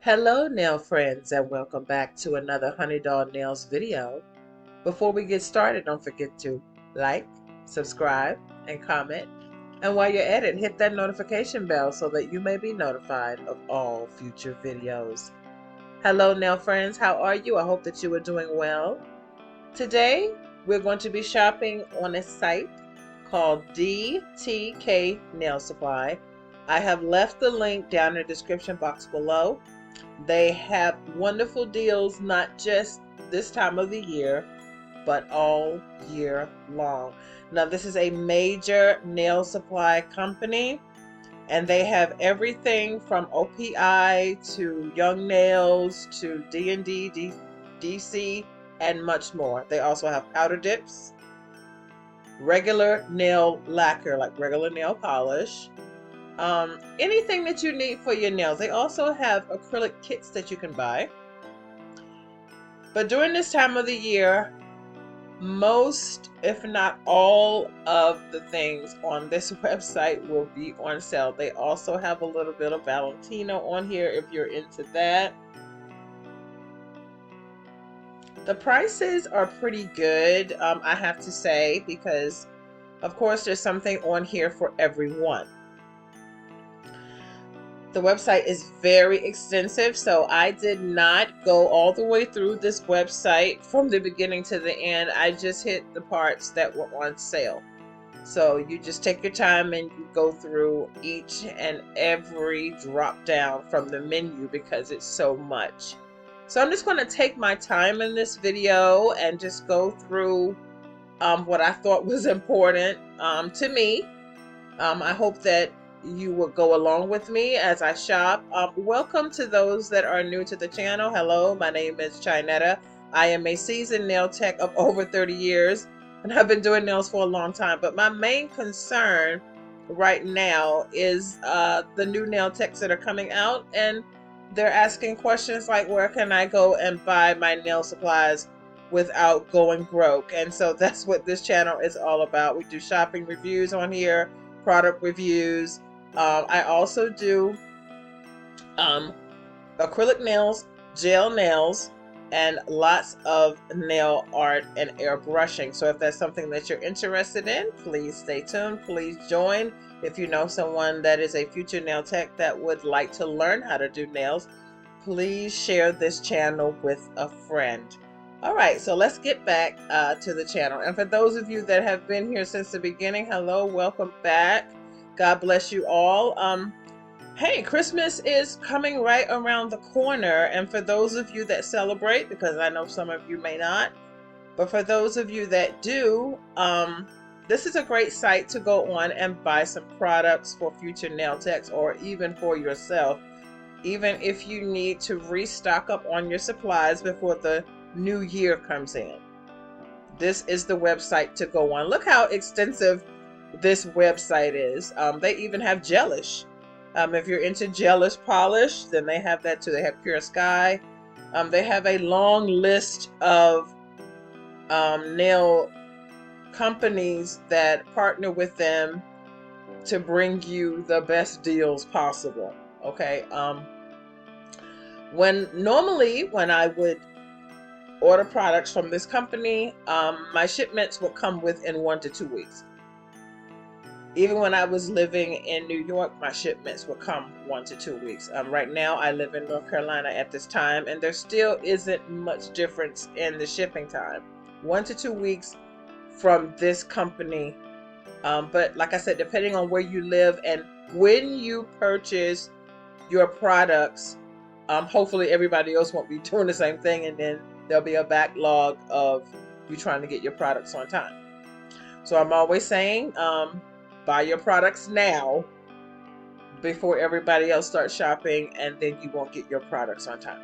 Hello nail friends, and welcome back to another Honey Doll Nails video. Before we get started, don't forget to like, subscribe, and comment. And while you're at it, hit that notification bell so that you may be notified of all future videos. Hello nail friends, how are you? I hope that you are doing well. Today, we're going to be shopping on a site called DTK Nail Supply. I have left the link down in the description box below. They have wonderful deals, not just this time of the year, but all year long. Now, this is a major nail supply company, and they have everything from OPI to Young Nails to DND, DC, and much more. They also have powder dips, regular nail lacquer, like regular nail polish, anything that you need for your nails. They also have acrylic kits that you can buy. But during this time of the year, most, if not all, of the things on this website will be on sale. They also have a little bit of Valentino on here if you're into that. The prices are pretty good, I have to say, because of course there's something on here for everyone. The website is very extensive, so I did not go all the way through this website from the beginning to the end. I just hit the parts that were on sale. So you just take your time and you go through each and every drop down from the menu because it's so much. So I'm just going to take my time in this video and just go through what I thought was important to me. I hope that you will go along with me as I shop. Welcome to those that are new to the channel. Hello, my name is Chinetta. I am a seasoned nail tech of over 30 years, and I've been doing nails for a long time. But my main concern right now is the new nail techs that are coming out, and they're asking questions like, where can I go and buy my nail supplies without going broke? And so that's what this channel is all about. We do shopping reviews on here, product reviews. I also do acrylic nails, gel nails, and lots of nail art and airbrushing. So if that's something that you're interested in, please stay tuned. Please join. If you know someone that is a future nail tech that would like to learn how to do nails, please share this channel with a friend. All right, so let's get back to the channel. And for those of you that have been here since the beginning, hello, welcome back. God bless you all. Hey, Christmas is coming right around the corner. And for those of you that celebrate, because I know some of you may not, but for those of you that do, this is a great site to go on and buy some products for future nail techs or even for yourself, even if you need to restock up on your supplies before the new year comes in. This is the website to go on. Look how extensive this website is. They even have gelish. If you're into gelish polish, then they have that too. They have Pure Sky. They have a long list of nail companies that partner with them to bring you the best deals possible. Okay. Normally when I would order products from this company, my shipments would come within 1 to 2 weeks. Even when I was living in New York, my shipments would come 1 to 2 weeks. Right now, I live in North Carolina at this time, and there still isn't much difference in the shipping time. 1 to 2 weeks from this company. But like I said, depending on where you live and when you purchase your products, hopefully everybody else won't be doing the same thing, and then there'll be a backlog of you trying to get your products on time. So I'm always saying, buy your products now before everybody else starts shopping, and then you won't get your products on time.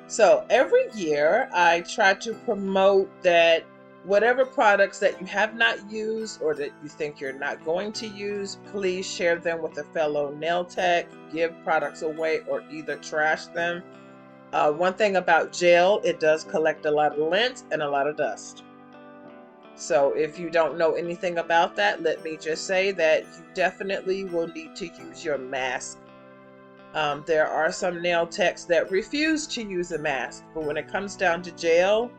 So every year I try to promote that whatever products that you have not used or that you think you're not going to use, please share them with a fellow nail tech, give products away, or either trash them. One thing about gel, it does collect a lot of lint and a lot of dust. So if you don't know anything about that, let me just say that you definitely will need to use your mask There are some nail techs that refuse to use a mask, but when it comes down to gel,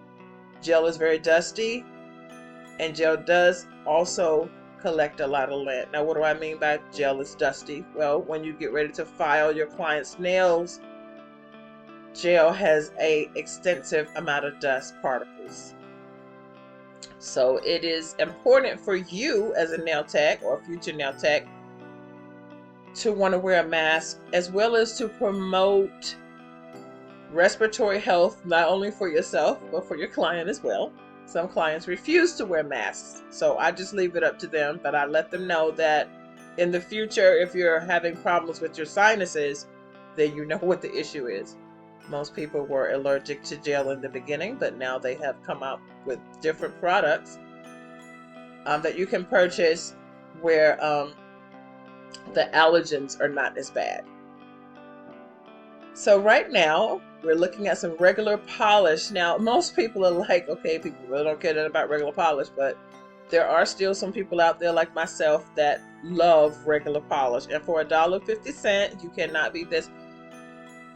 gel is very dusty, and gel does also collect a lot of lint. Now, what do I mean by gel is dusty? Well, when you get ready to file your client's nails, gel has a extensive amount of dust particles. So it is important for you as a nail tech or future nail tech to want to wear a mask, as well as to promote respiratory health, not only for yourself, but for your client as well. Some clients refuse to wear masks, so I just leave it up to them, but I let them know that in the future, if you're having problems with your sinuses, then you know what the issue is. Most people were allergic to gel in the beginning, but now they have come out with different products that you can purchase where the allergens are not as bad. So right now, we're looking at some regular polish. Now, most people are like, okay, people really don't care about regular polish, but there are still some people out there like myself that love regular polish. And for $1.50, you cannot beat this.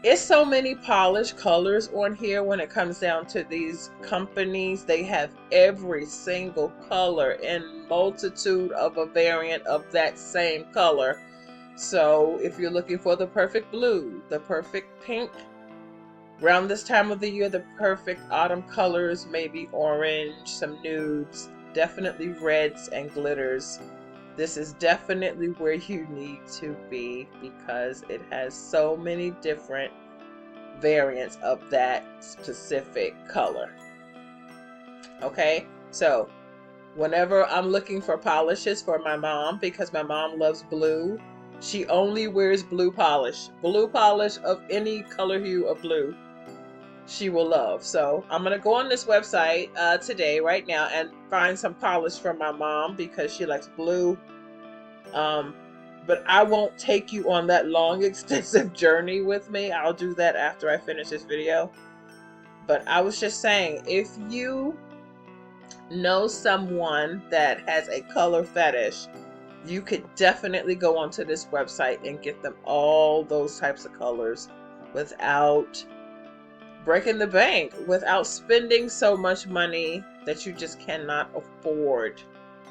It's so many polish colors on here when it comes down to these companies. They have every single color and multitude of a variant of that same color. So if you're looking for the perfect blue, the perfect pink, around this time of the year, the perfect autumn colors, maybe orange, some nudes, definitely reds and glitters. This is definitely where you need to be because it has so many different variants of that specific color. Okay, so whenever I'm looking for polishes for my mom, because my mom loves blue, she only wears blue polish. Blue polish of any color hue of blue she will love. So I'm going to go on this website today, right now, and find some polish for my mom because she likes blue. But I won't take you on that long, extensive journey with me. I'll do that after I finish this video. But I was just saying, if you know someone that has a color fetish, you could definitely go onto this website and get them all those types of colors without breaking the bank, without spending so much money that you just cannot afford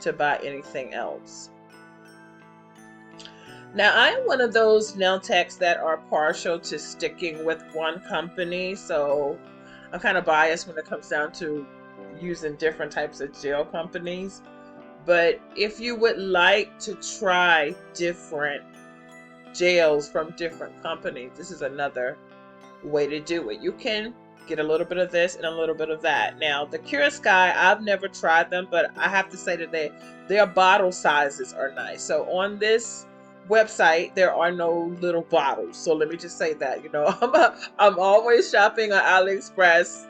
to buy anything else. Now, I am one of those nail techs that are partial to sticking with one company, so I'm kind of biased when it comes down to using different types of gel companies. But if you would like to try different gels from different companies, this is another way to do it. You can get a little bit of this and a little bit of that. Now, the Cure Sky, I've never tried them, but I have to say that their bottle sizes are nice. So on this website, there are no little bottles. So let me just say that, you know, I'm always shopping on AliExpress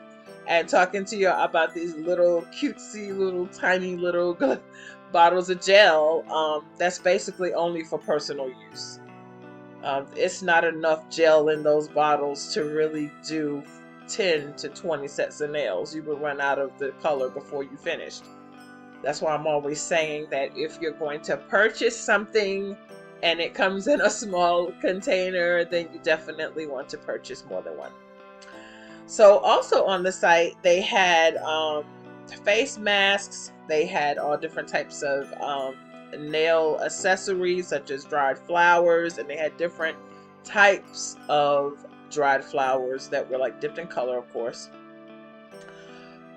and talking to you about these little cutesy, little tiny little bottles of gel. That's basically only for personal use. It's not enough gel in those bottles to really do 10 to 20 sets of nails. You would run out of the color before you finished. That's why I'm always saying that if you're going to purchase something and it comes in a small container, then you definitely want to purchase more than one. So also on the site, they had face masks. They had all different types of nail accessories such as dried flowers, and they had different types of dried flowers that were like dipped in color, of course.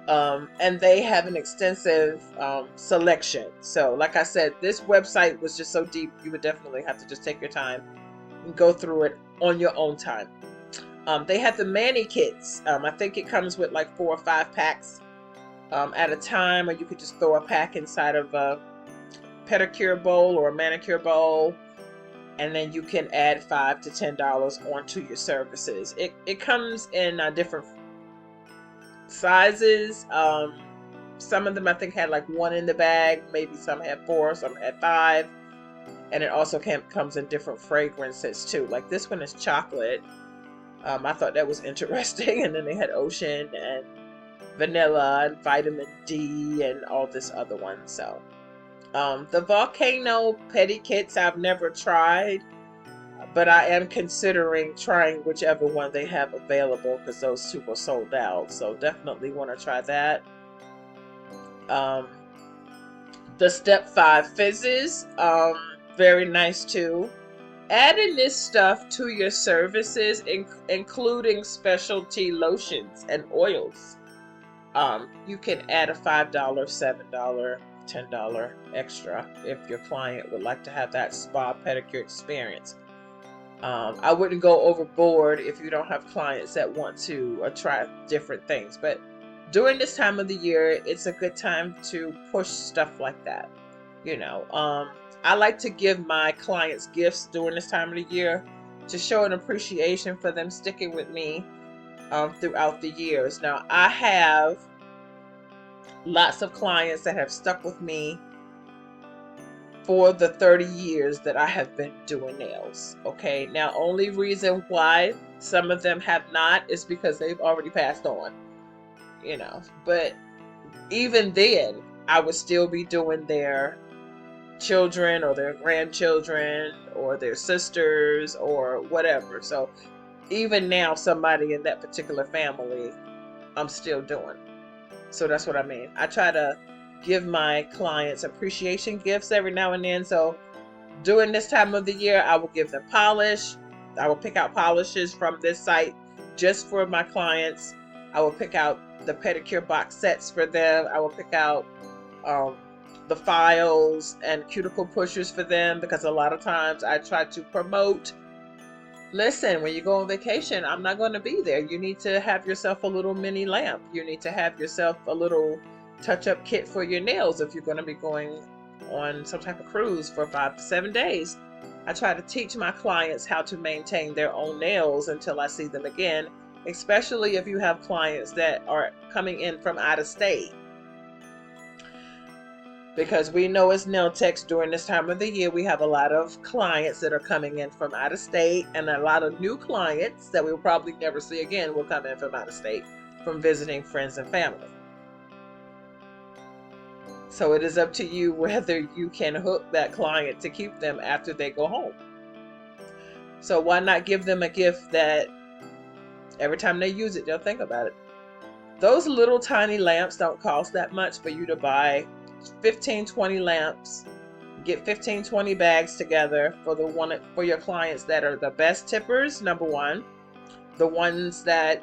And they have an extensive selection. So like I said, this website was just so deep, you would definitely have to just take your time and go through it on your own time. They had the mani kits. I think it comes with like 4 or 5 packs at a time, or you could just throw a pack inside of a pedicure bowl or a manicure bowl, and then you can add $5 to $10 onto your services. It comes in different sizes. Some of them I think had like 1 in the bag, maybe some had 4, some had 5, and it also comes in different fragrances too. Like this one is chocolate. I thought that was interesting. And then they had ocean and vanilla and vitamin D and all this other one. So the volcano pedi kits I've never tried, but I am considering trying whichever one they have available because those two were sold out. So definitely want to try that. The Step 5 Fizzes, very nice too. Adding this stuff to your services, including specialty lotions and oils. You can add a $5, $7, $10 extra if your client would like to have that spa pedicure experience. I wouldn't go overboard if you don't have clients that want to try different things, but during this time of the year, it's a good time to push stuff like that. You know, I like to give my clients gifts during this time of the year to show an appreciation for them sticking with me throughout the years. Now, I have lots of clients that have stuck with me for the 30 years that I have been doing nails. Okay, now only reason why some of them have not is because they've already passed on, you know, but even then I would still be doing their children or their grandchildren or their sisters or whatever. So even now, somebody in that particular family I'm still doing. So that's what I mean. I try to give my clients appreciation gifts every now and then. So during this time of the year, I will give them polish. I will pick out polishes from this site just for my clients. I will pick out the pedicure box sets for them. I will pick out the files and cuticle pushers for them, because a lot of times I try to promote, listen, when you go on vacation, I'm not going to be there. You need to have yourself a little mini lamp. You need to have yourself a little touch-up kit for your nails if you're going to be going on some type of cruise for 5 to 7 days. I try to teach my clients how to maintain their own nails until I see them again, especially if you have clients that are coming in from out of state. Because we know as nail techs during this time of the year, we have a lot of clients that are coming in from out of state, and a lot of new clients that we'll probably never see again will come in from out of state from visiting friends and family. So it is up to you whether you can hook that client to keep them after they go home. So why not give them a gift that every time they use it, they'll think about it. Those little tiny lamps don't cost that much for you to buy 15-20 lamps. Get 15-20 bags together for your clients that are the best tippers, number one, the ones that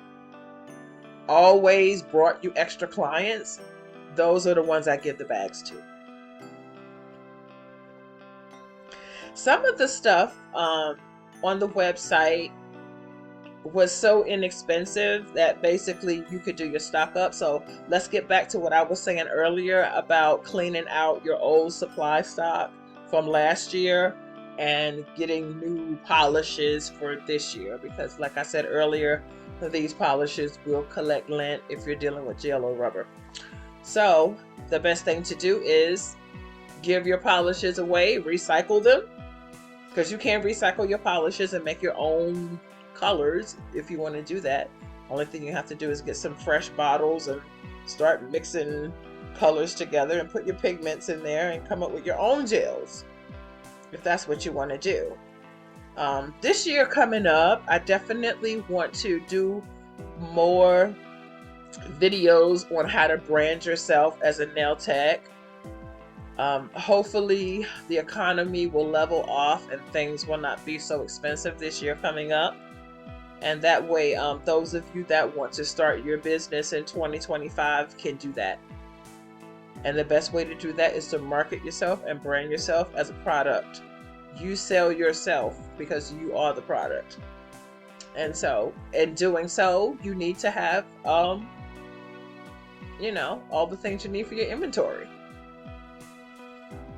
always brought you extra clients. Those are the ones I give the bags to. Some of the stuff on the website was so inexpensive that basically you could do your stock up. So let's get back to what I was saying earlier about cleaning out your old supply stock from last year and getting new polishes for this year, because like I said earlier, these polishes will collect lint if you're dealing with gel or rubber. So the best thing to do is give your polishes away, recycle them, because you can recycle your polishes and make your own colors if you want to do that. Only thing you have to do is get some fresh bottles and start mixing colors together and put your pigments in there and come up with your own gels if that's what you want to do. This year coming up, I definitely want to do more videos on how to brand yourself as a nail tech. Hopefully the economy will level off and things will not be so expensive this year coming up. And that way, those of you that want to start your business in 2025 can do that. And the best way to do that is to market yourself and brand yourself as a product. You sell yourself because you are the product. And so, in doing so, you need to have, you know, all the things you need for your inventory.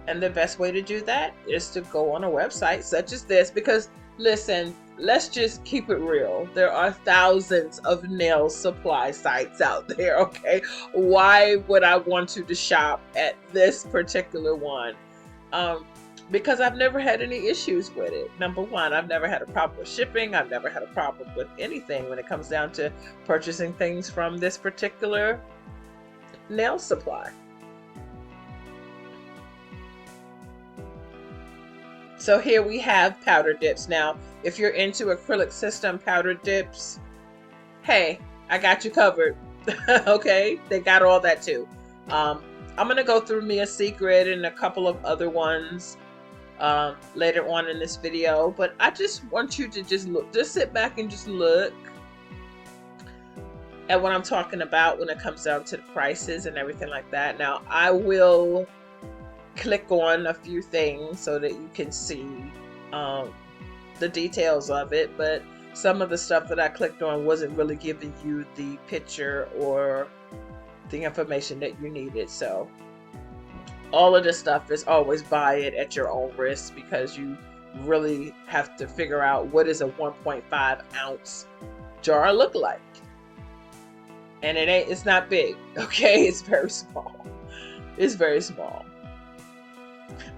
And the best way to do that is to go on a website such as this, because listen, let's just keep it real. There are thousands of nail supply sites out there, okay? Why would I want you to shop at this particular one? Because I've never had any issues with it. Number one, I've never had a problem with shipping. I've never had a problem with anything when it comes down to purchasing things from this particular nail supply. So here we have powder dips. Now, if you're into acrylic system powder dips, hey, I got you covered. Okay, they got all that too. I'm gonna go through Mia Secret and a couple of other ones later on in this video, but I just want you to just sit back and just look at what I'm talking about when it comes down to the prices and everything like that. Now, I will click on a few things so that you can see the details of it, but some of the stuff that I clicked on wasn't really giving you the picture or the information that you needed. So all of this stuff is always buy it at your own risk, because you really have to figure out what is a 1.5 ounce jar look like. And it's not big, okay? It's very small. It's very small.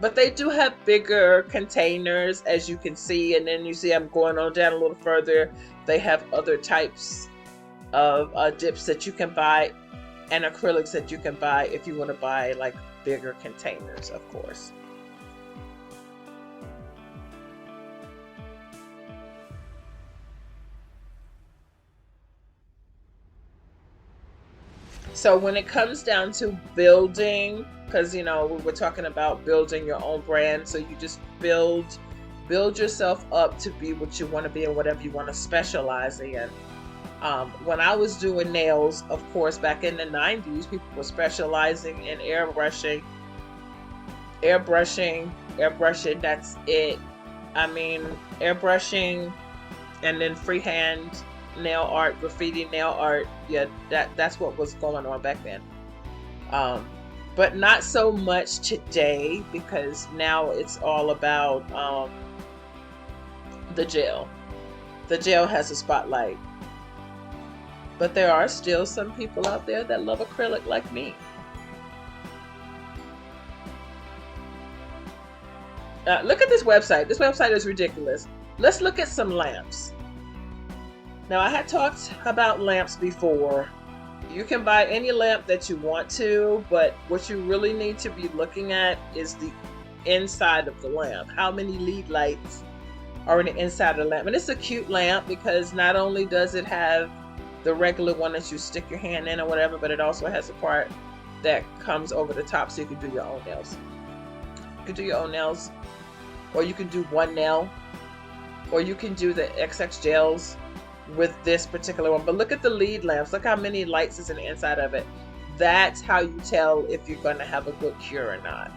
But they do have bigger containers, as you can see. And then you see I'm going on down a little further. They have other types of dips that you can buy, and acrylics that you can buy if you want to buy like bigger containers, of course. So when it comes down to building, because you know we're talking about building your own brand, so you just build yourself up to be what you want to be and whatever you want to specialize in. When I was doing nails, of course, back in the 90s, people were specializing in airbrushing, that's it. I mean, airbrushing and then freehand nail art, graffiti nail art. Yeah, that's what was going on back then. But not so much today, because now it's all about the gel. The gel has a spotlight. But there are still some people out there that love acrylic like me. Look at this website. This website is ridiculous. Let's look at some lamps. Now, I had talked about lamps before. You can buy any lamp that you want to, but what you really need to be looking at is the inside of the lamp. How many lead lights are in the inside of the lamp? And it's a cute lamp, because not only does it have the regular one that you stick your hand in or whatever, but it also has a part that comes over the top so you can do your own nails. You can do your own nails, or you can do one nail, or you can do the XX gels with this particular one. But look at the lead lamps. Look how many lights is in the inside of it. That's how you tell if you're going to have a good cure or not.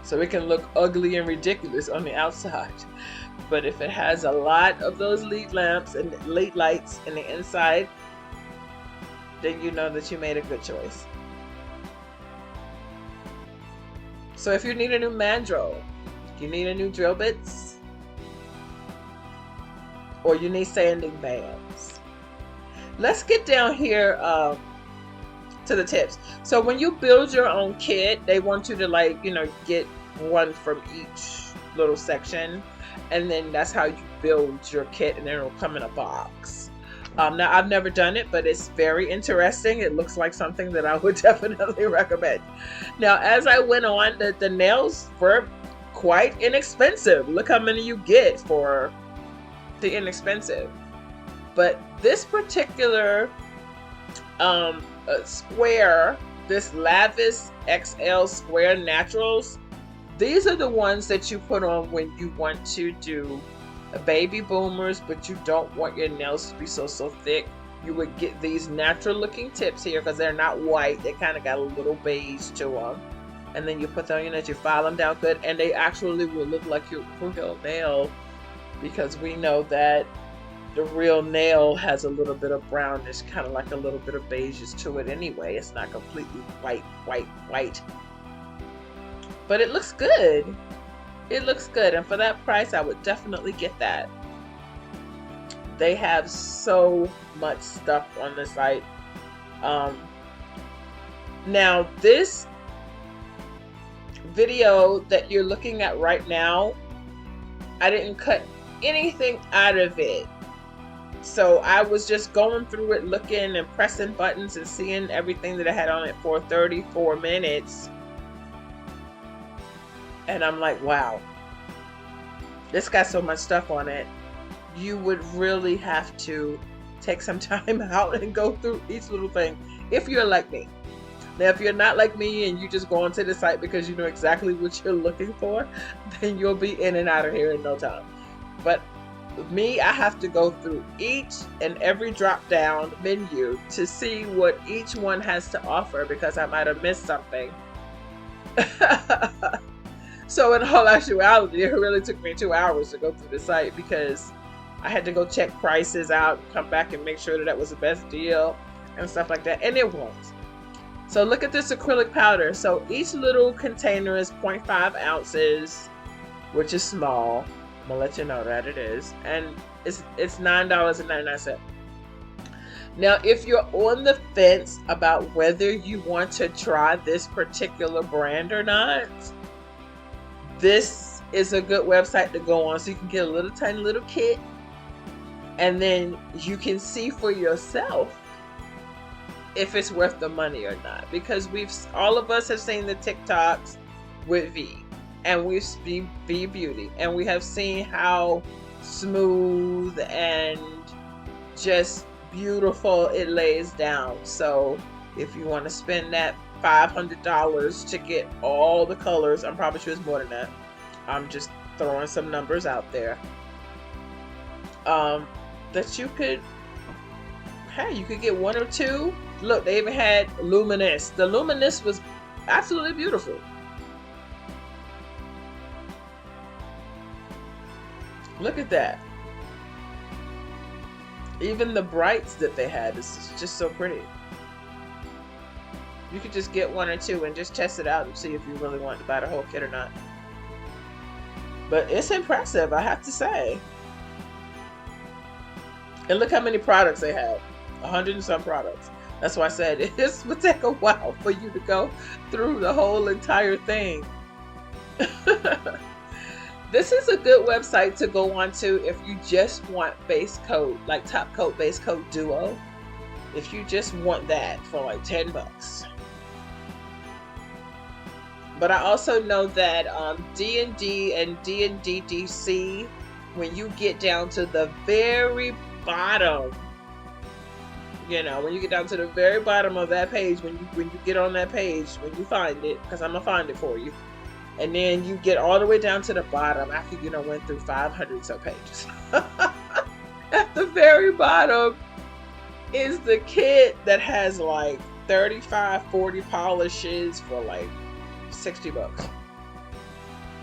So it can look ugly and ridiculous on the outside, but if it has a lot of those lead lamps and lead lights in the inside, then you know that you made a good choice. So if you need a new mandrel, you need a new drill bits, or you need sanding bands. Let's get down here to the tips. So when you build your own kit, they want you to, like, you know, get one from each little section, and then that's how you build your kit, and then it'll come in a box. Now, I've never done it, but it's very interesting. It looks like something that I would definitely recommend. Now, as I went on, the nails were quite inexpensive. Look how many you get for the inexpensive. But this particular square, this Lavis XL Square Naturals, these are the ones that you put on when you want to do baby boomers, but you don't want your nails to be so thick. You would get these natural looking tips here, because they're not white. They kind of got a little beige to them. And then you put them on your nails, you file them down good, and they actually will look like your real nail, because we know that the real nail has a little bit of brownish, kind of like a little bit of beiges to it anyway. It's not completely white. But it looks good. It looks good. And for that price, I would definitely get that. They have so much stuff on the site. Now, this video that you're looking at right now, I didn't cut anything out of it. So I was just going through it, looking and pressing buttons and seeing everything that I had on it for 34 minutes. And I'm like, wow, this got so much stuff on it. You would really have to take some time out and go through each little thing if you're like me. Now, if you're not like me and you just go onto the site because you know exactly what you're looking for, then you'll be in and out of here in no time. But me, I have to go through each and every drop down menu to see what each one has to offer because I might have missed something. So in all actuality, it really took me 2 hours to go through the site because I had to go check prices out, come back and make sure that that was the best deal and stuff like that. And it was. So look at this acrylic powder. So each little container is 0.5 ounces, which is small. I'm gonna let you know that it is. And it's $9.99. Now, if you're on the fence about whether you want to try this particular brand or not, this is a good website to go on so you can get a little tiny little kit and then you can see for yourself if it's worth the money or not, because all of us have seen the TikToks with V and we've seen V Beauty and we have seen how smooth and just beautiful it lays down. So if you want to spend that $500 to get all the colors, I'm probably sure it's more than that, I'm just throwing some numbers out there, that you could, hey, you could get one or two. Look, they even had Luminous. The Luminous was absolutely beautiful. Look at that. Even the brights that they had is just so pretty. You could just get one or two and just test it out and see if you really want to buy the whole kit or not. But it's impressive, I have to say. And look how many products they have. 100 and some products. That's why I said it would take a while for you to go through the whole entire thing. This is a good website to go on to if you just want base coat, like top coat, base coat duo. If you just want that for like $10. But I also know that DND and DND DC, when you get down to the very bottom, you know, when you get down to the very bottom of that page, when you get on that page, when you find it, because I'm gonna find it for you, and then you get all the way down to the bottom after you know went through 500 some pages. At the very bottom is the kit that has like 35-40 polishes for like $60.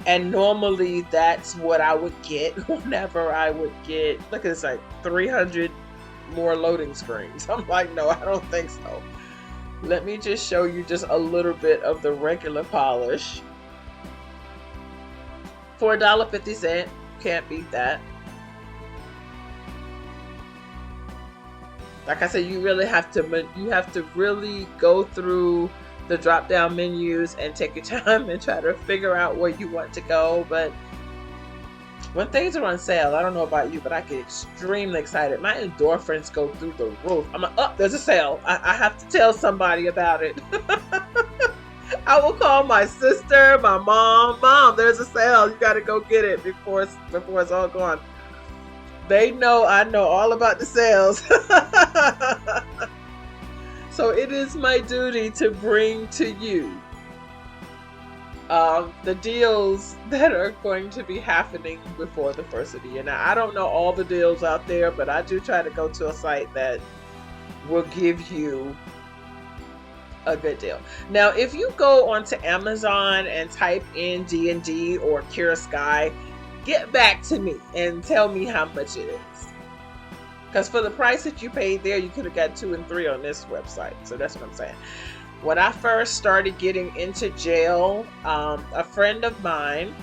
And normally that's what I would get whenever I would get, look, it's like 300 more loading screens. I'm like, no, I don't think so. Let me just show you just a little bit of the regular polish. For $1.50, can't beat that. Like I said, you have to really go through the drop down menus and take your time and try to figure out where you want to go. But when things are on sale, I don't know about you, but I get extremely excited. My endorphins go through the roof. I'm like, oh, there's a sale. I have to tell somebody about it. I will call my sister, my mom. Mom, there's a sale. You got to go get it before it's all gone. They know I know all about the sales. So it is my duty to bring to you the deals that are going to be happening before the first of the year. Now, I don't know all the deals out there, but I do try to go to a site that will give you a good deal. Now, if you go onto Amazon and type in DND or Cure Sky, get back to me and tell me how much it is. Because for the price that you paid there, you could have got 2 and 3 on this website. So that's what I'm saying. When I first started getting into gel, a friend of mine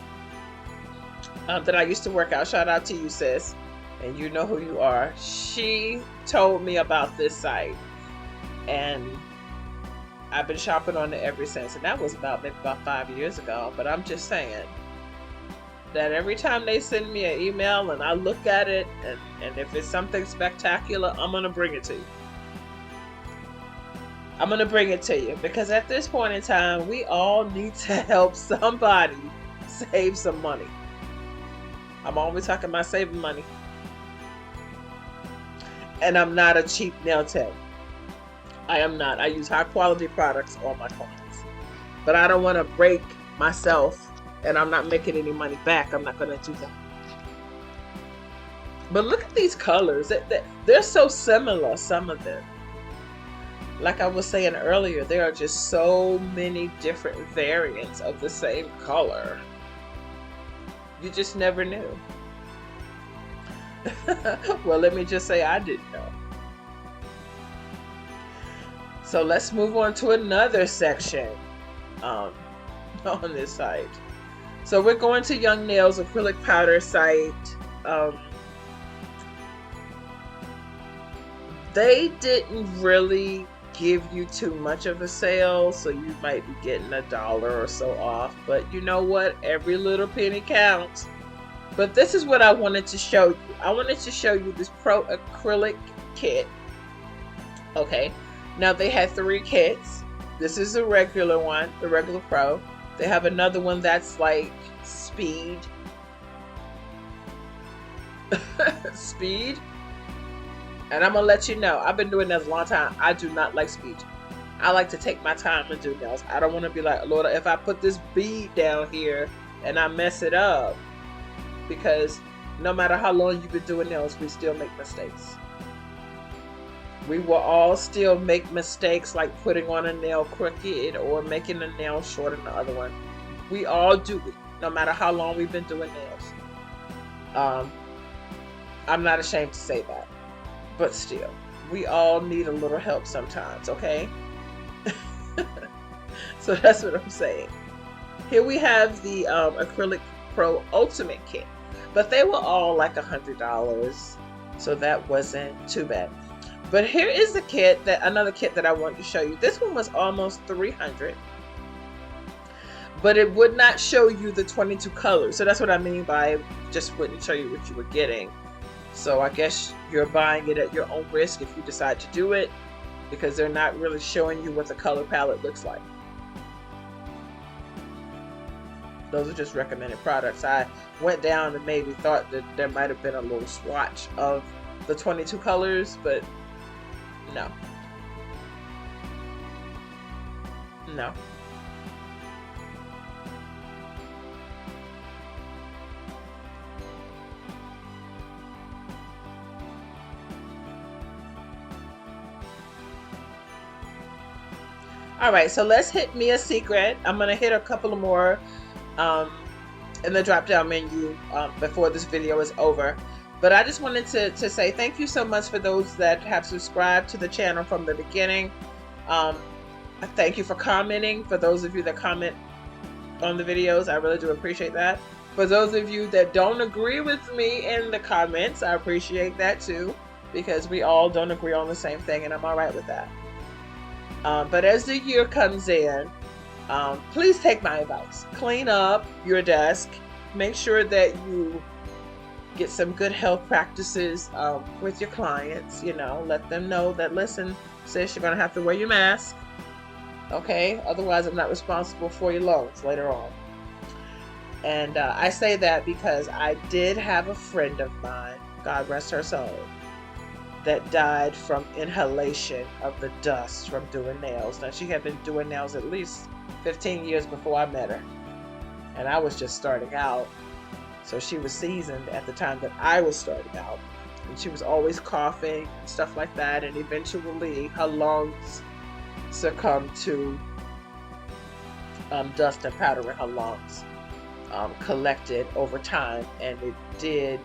that I used to work out, shout out to you, sis, and you know who you are, she told me about this site. And I've been shopping on it ever since. And that was maybe about 5 years ago. But I'm just saying that every time they send me an email and I look at it, and if it's something spectacular, I'm going to bring it to you. I'm going to bring it to you because at this point in time, we all need to help somebody save some money. I'm always talking about saving money. And I'm not a cheap nail tech. I am not. I use high quality products on my clients. But I don't want to break myself and I'm not making any money back. I'm not going to do that. But look at these colors. They're so similar, some of them. Like I was saying earlier, there are just so many different variants of the same color. You just never knew. Well, let me just say I didn't know. So let's move on to another section on this site. So we're going to Young Nails acrylic powder site. They didn't really give you too much of a sale, so you might be getting $1 or so off, but you know what, every little penny counts. But this is what I wanted to show you. I wanted to show you this Pro acrylic kit. Okay, now they had 3 kits. This is the regular one, the regular Pro. They have another one that's like speed. Speed. And I'm gonna let you know, I've been doing nails a long time. I do not like speed. I like to take my time and do nails. I don't want to be like, Lord, if I put this bead down here and I mess it up, because no matter how long you've been doing nails, we still make mistakes. We will all still make mistakes, like putting on a nail crooked or making a nail shorter than the other one. We all do it, no matter how long we've been doing nails. I'm not ashamed to say that. But still, we all need a little help sometimes, okay? So that's what I'm saying. Here we have the Acrylic Pro Ultimate Kit. But they were all like $100. So that wasn't too bad. But here is the kit, another kit that I wanted to show you. This one was almost $300. But it would not show you the 22 colors. So that's what I mean by it just wouldn't show you what you were getting. So I guess you're buying it at your own risk if you decide to do it, because they're not really showing you what the color palette looks like. Those are just recommended products. I went down and maybe thought that there might have been a little swatch of the 22 colors, but no. No. All right, so let's hit me a secret. I'm gonna hit a couple of more in the drop down menu before this video is over. But I just wanted to say thank you so much for those that have subscribed to the channel from the beginning. Thank you for commenting. For those of you that comment on the videos, I really do appreciate that. For those of you that don't agree with me in the comments, I appreciate that too, because we all don't agree on the same thing, and I'm all right with that. But as the year comes in, please take my advice. Clean up your desk. Make sure that you get some good health practices with your clients. You know, let them know that, listen, sis, you're going to have to wear your mask. Okay? Otherwise, I'm not responsible for your lungs later on. And I say that because I did have a friend of mine, God rest her soul, that died from inhalation of the dust from doing nails. Now, she had been doing nails at least 15 years before I met her. And I was just starting out. So she was seasoned at the time that I was starting out. And she was always coughing and stuff like that. And eventually her lungs succumbed to dust and powder in her lungs collected over time. And it did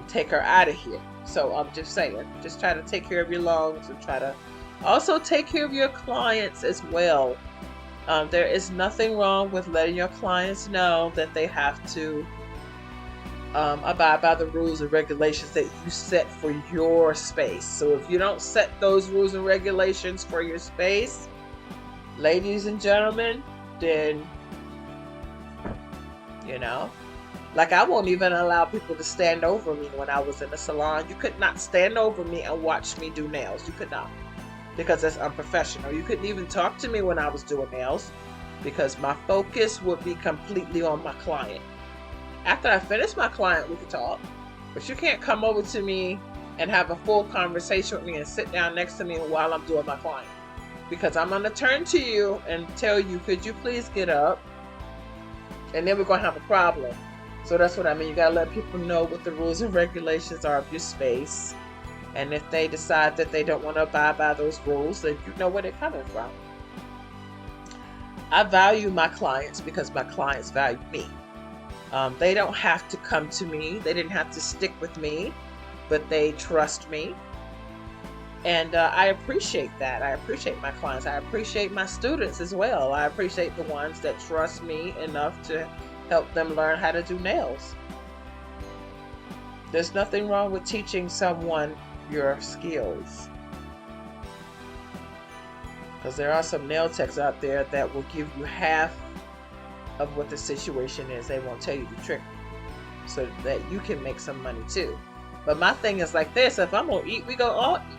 take her out of here. So I'm just saying, just try to take care of your lungs and try to also take care of your clients as well. There is nothing wrong with letting your clients know that they have to abide by the rules and regulations that you set for your space. So if you don't set those rules and regulations for your space, ladies and gentlemen, then, you know, like I won't even allow people to stand over me when I was in the salon. You could not stand over me and watch me do nails. You could not, because that's unprofessional. You couldn't even talk to me when I was doing nails. because my focus would be completely on my client. After I finish my client, we can talk, but you can't come over to me and have a full conversation with me and sit down next to me while I'm doing my client, because I'm going to turn to you and tell you, could you please get up? And then we're going to have a problem. So that's what I mean. You got to let people know what the rules and regulations are of your space. And if they decide that they don't want to abide by those rules, then you know where they're coming from. I value my clients because my clients value me. They don't have to come to me. They didn't have to stick with me, but they trust me. And I appreciate that. I appreciate my clients. I appreciate my students as well. I appreciate the ones that trust me enough to help them learn how to do nails. There's nothing wrong with teaching someone your skills, because there are some nail techs out there that will give you half of what the situation is. They won't tell you the trick so that you can make some money too. But my thing is like this: if I'm gonna eat, we go all eat.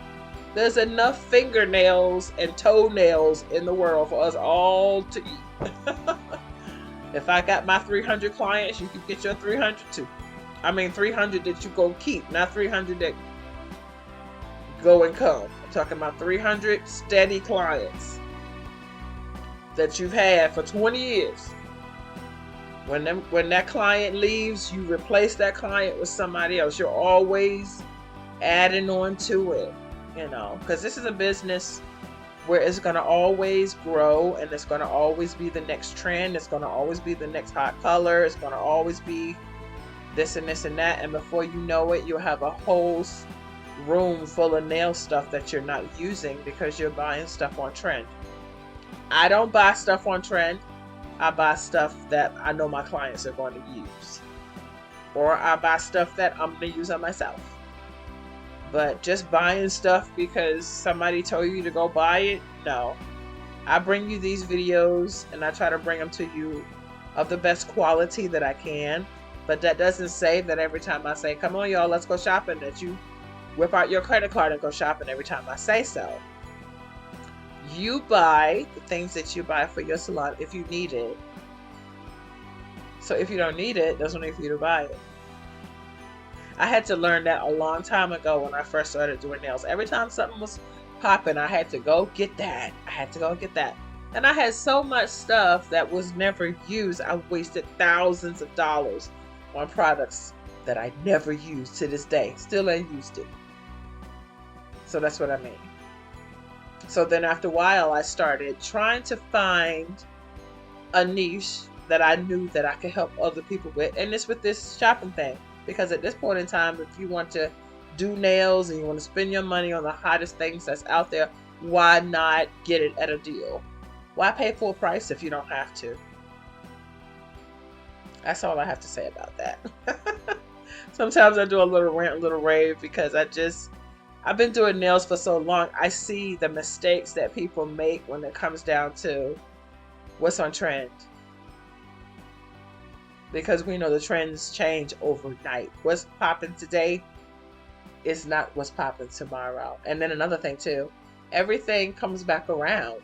There's enough fingernails and toenails in the world for us all to eat. If I got my 300 clients, you can get your 300 too. I mean 300 that you go keep, not 300 that go and come. I'm talking about 300 steady clients that you've had for 20 years. When that client leaves, you replace that client with somebody else. You're always adding on to it, you know, because this is a business where it's going to always grow, and it's going to always be the next trend. It's going to always be the next hot color. It's going to always be this and this and that. And before you know it, you'll have a whole room full of nail stuff that you're not using because you're buying stuff on trend. I don't buy stuff on trend. I buy stuff that I know my clients are going to use, or I buy stuff that I'm going to use on myself. But just buying stuff because somebody told you to go buy it, no. I bring you these videos and I try to bring them to you of the best quality that I can. But that doesn't say that every time I say, come on y'all, let's go shopping, that you whip out your credit card and go shopping every time I say so. You buy the things that you buy for your salon if you need it. So if you don't need it, there's no need for you to buy it. I had to learn that a long time ago when I first started doing nails. Every time something was popping, I had to go get that. I had to go get that. And I had so much stuff that was never used. I wasted thousands of dollars on products that I never used to this day. Still ain't used it. So that's what I mean. So then after a while, I started trying to find a niche that I knew that I could help other people with. And it's with this shopping thing. Because at this point in time, if you want to do nails and you want to spend your money on the hottest things that's out there, why not get it at a deal? Why pay full price if you don't have to? That's all I have to say about that. Sometimes I do a little rant, a little rave, because I've been doing nails for so long. I see the mistakes that people make when it comes down to what's on trend. Because we know the trends change overnight. What's popping today is not what's popping tomorrow. And then another thing too, everything comes back around.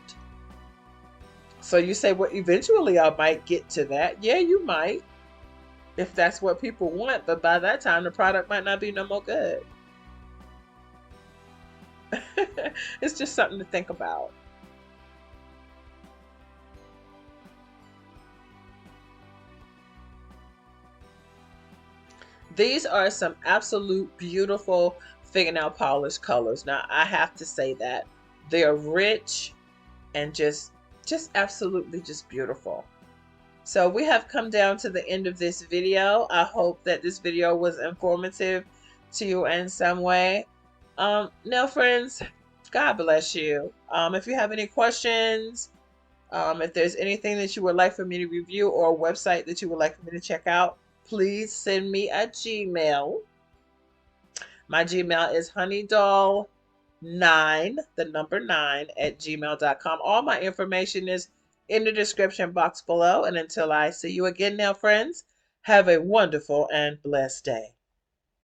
So you say, well, eventually I might get to that. Yeah, you might, if that's what people want. But by that time, the product might not be no more good. It's just something to think about. These are some absolute beautiful fingernail polish colors. Now, I have to say that they're rich and just absolutely just beautiful. So we have come down to the end of this video. I hope that this video was informative to you in some way. Nail friends, God bless you. If you have any questions, if there's anything that you would like for me to review, or a website that you would like for me to check out, please send me a Gmail. My Gmail is honeydoll9, the number 9, @gmail.com. All my information is in the description box below. And until I see you again, nail friends, have a wonderful and blessed day.